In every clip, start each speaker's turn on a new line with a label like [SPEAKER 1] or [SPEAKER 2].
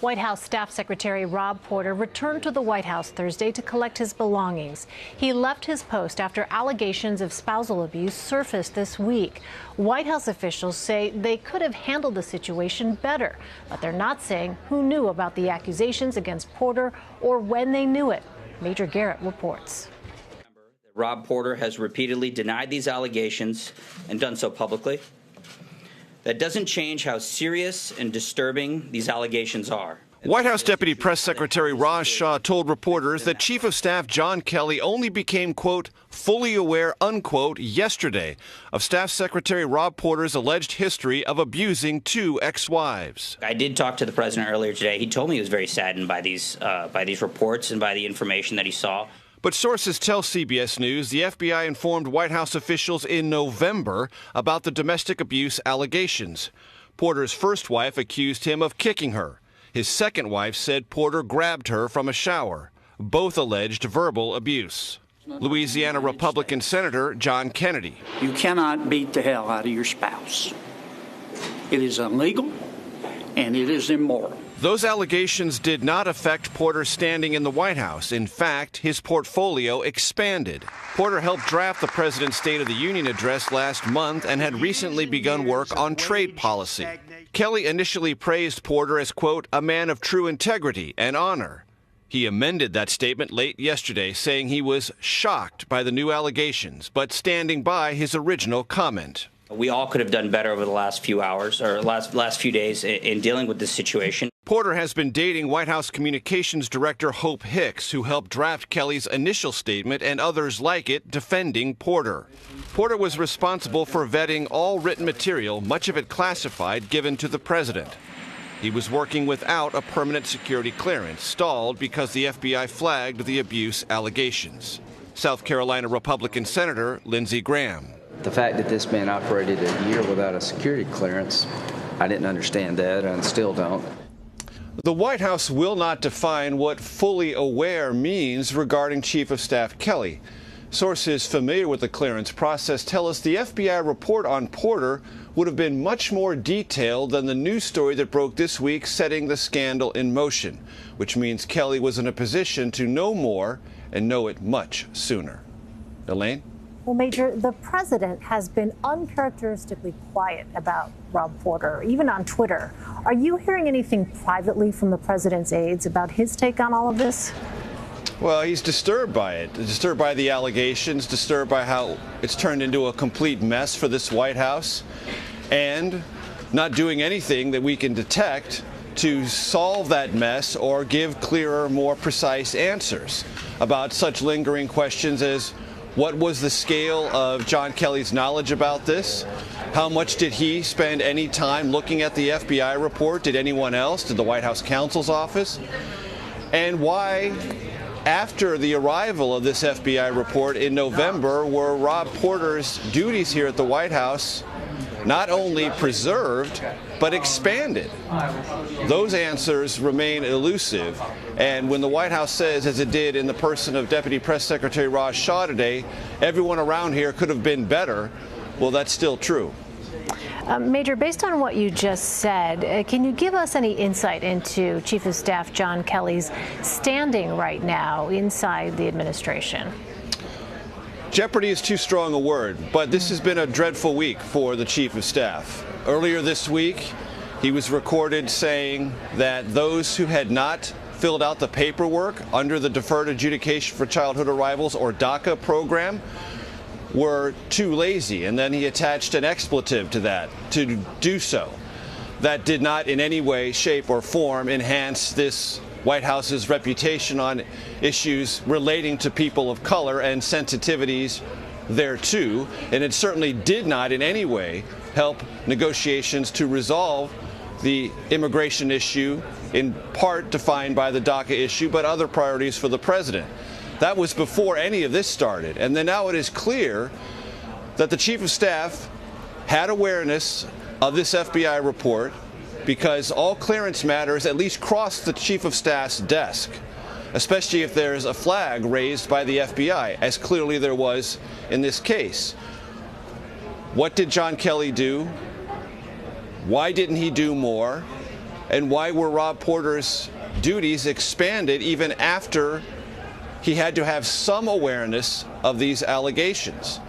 [SPEAKER 1] White House Staff Secretary Rob Porter returned to the White House Thursday to collect his belongings. He left his post after allegations of spousal abuse surfaced this week. White House officials say they could have handled the situation better, but they're not saying who knew about the accusations against Porter or when they knew it. Major Garrett reports.
[SPEAKER 2] Rob Porter has repeatedly denied these allegations and done so publicly. That doesn't change how serious and disturbing these allegations are.
[SPEAKER 3] White House Deputy Press Secretary Raj Shah told reporters that Chief of Staff John Kelly only became, quote, fully aware, unquote, yesterday of Staff Secretary Rob Porter's alleged history of abusing two ex-wives.
[SPEAKER 2] I did talk to the president earlier today. He told me he was very saddened by these reports and by the information that he saw.
[SPEAKER 3] But sources tell CBS News the FBI informed White House officials in November about the domestic abuse allegations. Porter's first wife accused him of kicking her. His second wife said Porter grabbed her from a shower. Both alleged verbal abuse. Louisiana Republican Senator John Kennedy.
[SPEAKER 4] You cannot beat the hell out of your spouse. It is illegal and it is immoral.
[SPEAKER 3] Those allegations did not affect Porter's standing in the White House. In fact, his portfolio expanded. Porter helped draft the president's State of the Union address last month and had recently begun work on trade policy. Kelly initially praised Porter as, quote, a man of true integrity and honor. He amended that statement late yesterday, saying he was shocked by the new allegations, but standing by his original comment.
[SPEAKER 2] We all could have done better over the last few hours or last few days in dealing with this situation.
[SPEAKER 3] Porter has been dating White House Communications Director Hope Hicks, who helped draft Kelly's initial statement and others like it defending Porter. Porter was responsible for vetting all written material, much of it classified, given to the president. He was working without a permanent security clearance, stalled because the FBI flagged the abuse allegations. South Carolina Republican Senator Lindsey Graham.
[SPEAKER 5] The fact that this man operated a year without a security clearance, I didn't understand that and still don't.
[SPEAKER 3] The White House will not define what fully aware means regarding Chief of Staff Kelly. Sources familiar with the clearance process tell us the FBI report on Porter would have been much more detailed than the news story that broke this week setting the scandal in motion, which means Kelly was in a position to know more and know it much sooner. Elaine?
[SPEAKER 1] Well, Major, the president has been uncharacteristically quiet about Rob Porter, even on Twitter. Are you hearing anything privately from the president's aides about his take on all of this?
[SPEAKER 3] Well, he's disturbed by it, disturbed by the allegations, disturbed by how it's turned into a complete mess for this White House, and not doing anything that we can detect to solve that mess or give clearer, more precise answers about such lingering questions as what was the scale of John Kelly's knowledge about this? How much did he spend any time looking at the FBI report? Did anyone else? Did the White House counsel's office? And why, after the arrival of this FBI report in November, were Rob Porter's duties here at the White House not only preserved, but expanded? Those answers remain elusive. And when the White House says, as it did in the person of Deputy Press Secretary Raj Shah today, everyone around here could have been better, well, that's still true.
[SPEAKER 1] Major, based on what you just said, can you give us any insight into Chief of Staff John Kelly's standing right now inside the administration?
[SPEAKER 3] Jeopardy is too strong a word, but this has been a dreadful week for the Chief of Staff. Earlier this week, he was recorded saying that those who had not filled out the paperwork under the Deferred Adjudication for Childhood Arrivals, or DACA program, were too lazy, and then he attached an expletive to that to do so. That did not in any way, shape, or form enhance this White House's reputation on issues relating to people of color and sensitivities thereto, and it certainly did not in any way help negotiations to resolve the immigration issue, in part defined by the DACA issue, but other priorities for the president. That was before any of this started. And then now it is clear that the Chief of Staff had awareness of this FBI report, because all clearance matters at least cross the Chief of Staff's desk, especially if there's a flag raised by the FBI, as clearly there was in this case. What did John Kelly do? Why didn't he do more? And why were Rob Porter's duties expanded even after he had to have some awareness of these allegations?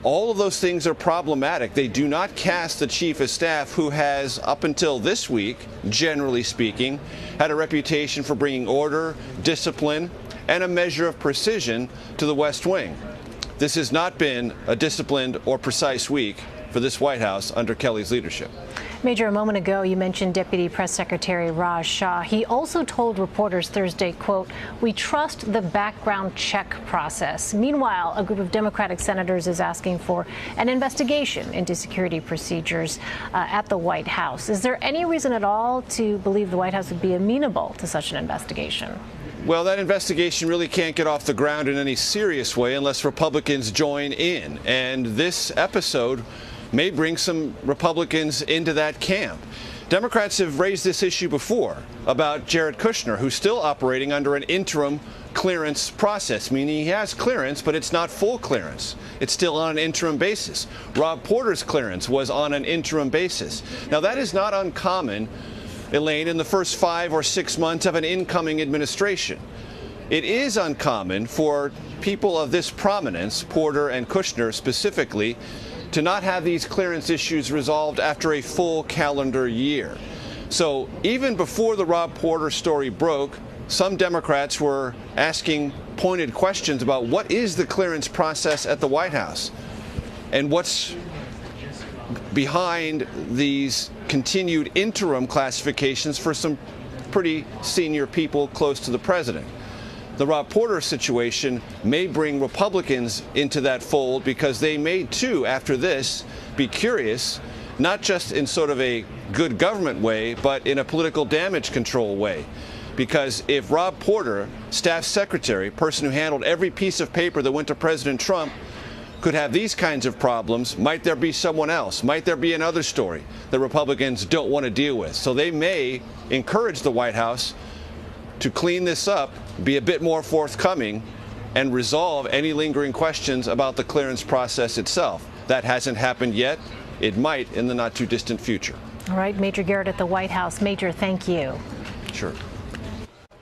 [SPEAKER 3] All of those things are problematic. They do not cast the chief of staff, who has, up until this week, generally speaking, had a reputation for bringing order, discipline, and a measure of precision to the West Wing. This has not been a disciplined or precise week for this White House under Kelly's leadership.
[SPEAKER 1] Major, a moment ago, you mentioned Deputy Press Secretary Raj Shah. He also told reporters Thursday, quote, "We trust the background check process." Meanwhile, a group of Democratic senators is asking for an investigation into security procedures at the White House. Is there any reason at all to believe the White House would be amenable to such an investigation?
[SPEAKER 3] Well, that investigation really can't get off the ground in any serious way unless Republicans join in. And this episode may bring some Republicans into that camp. Democrats have raised this issue before about Jared Kushner, who's still operating under an interim clearance process, meaning he has clearance, but it's not full clearance. It's still on an interim basis. Rob Porter's clearance was on an interim basis. Now, that is not uncommon, Elaine, in the first 5 or 6 months of an incoming administration. It is uncommon for people of this prominence, Porter and Kushner specifically, to not have these clearance issues resolved after a full calendar year. So even before the Rob Porter story broke, some Democrats were asking pointed questions about what is the clearance process at the White House and what's behind these continued interim classifications for some pretty senior people close to the president. The Rob Porter situation may bring Republicans into that fold because they may, too, after this, be curious, not just in sort of a good government way, but in a political damage control way. Because if Rob Porter, staff secretary, person who handled every piece of paper that went to President Trump, could have these kinds of problems, might there be someone else? Might there be another story that Republicans don't want to deal with? So they may encourage the White House to clean this up, be a bit more forthcoming, and resolve any lingering questions about the clearance process itself. That hasn't happened yet. It might in the not too distant future.
[SPEAKER 1] All right, Major Garrett at the White House. Major, thank you.
[SPEAKER 3] Sure.